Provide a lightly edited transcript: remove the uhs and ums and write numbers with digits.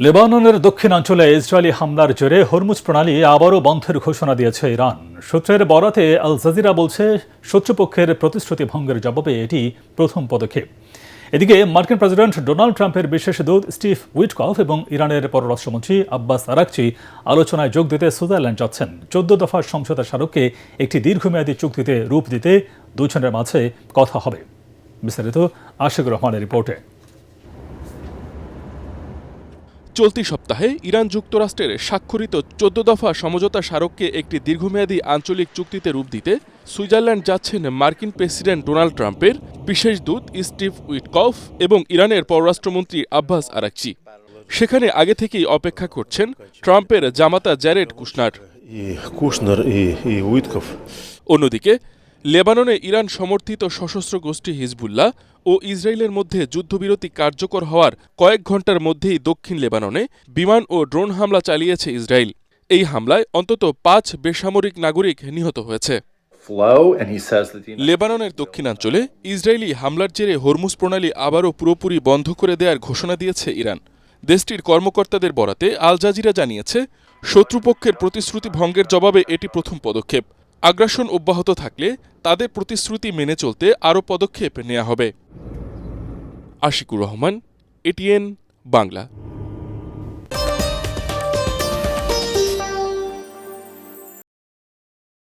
লেবাননের দক্ষিণাঞ্চলে ইসরায়েলি হামলার জেরে হরমুজ প্রণালী আবারও বন্ধের ঘোষণা দিয়েছে ইরান। সূত্রের বরাতে আল জাজিরা বলছে, শত্রুপক্ষের প্রতিশ্রুতি ভঙ্গের জবাবে এটি প্রথম পদক্ষেপ। এদিকে মার্কিন প্রেসিডেন্ট ডোনাল্ড ট্রাম্পের বিশেষ দূত স্টিভ উইটকফ এবং ইরানের পররাষ্ট্রমন্ত্রী আব্বাস আরাকচি আলোচনায় যোগ দিতে সুইজারল্যান্ড যাচ্ছেন। 14 দফা সমঝোতা স্মারককে একটি দীর্ঘমেয়াদী চুক্তিতে রূপ দিতে দুজনের মাঝে কথা হবে। বিস্তারিত আশিকুর রহমানের রিপোর্টে। চলতি সপ্তাহে ইরান যুক্তরাষ্ট্রের স্বাক্ষরিত 14 দফা সমঝোতা স্মারককে একটি দীর্ঘমেয়াদী আঞ্চলিক চুক্তিতে রূপ দিতে সুইজারল্যান্ড যাচ্ছেন মার্কিন প্রেসিডেন্ট ডোনাল্ড ট্রাম্পের বিশেষ দূত স্টিভ উইটকফ এবং ইরানের পররাষ্ট্রমন্ত্রী আব্বাস আরাকচি। সেখানে আগে থেকেই অপেক্ষা করছেন ট্রাম্পের জামাতা জ্যারেড কুশনার। অন্যদিকে লেবাননে ইরান সমর্থিত সশস্ত্র গোষ্ঠী হিজবুল্লাহ ও ইসরায়েলের মধ্যে যুদ্ধবিরতি কার্যকর হওয়ার কয়েক ঘণ্টার মধ্যেই দক্ষিণ লেবাননে বিমান ও ড্রোন হামলা চালিয়েছে ইসরায়েল। এই হামলায় অন্তত 5 বেসামরিক নাগরিক নিহত হয়েছে। লেবাননের দক্ষিণাঞ্চলে ইসরায়েলি হামলার জেরে হরমুজ প্রণালী আবারও পুরোপুরি বন্ধ করে দেওয়ার ঘোষণা দিয়েছে ইরান। দেশটির কর্মকর্তাদের বরাতে আল জাজিরা জানিয়েছে, শত্রুপক্ষের প্রতিশ্রুতি ভঙ্গের জবাবে এটি প্রথম পদক্ষেপ। আগ্রাসন অব্যাহত থাকলে তাদের প্রতিশ্রুতি মেনে চলতে আরও পদক্ষেপ নেওয়া হবে। আশিকুর রহমান, এটিএন বাংলা।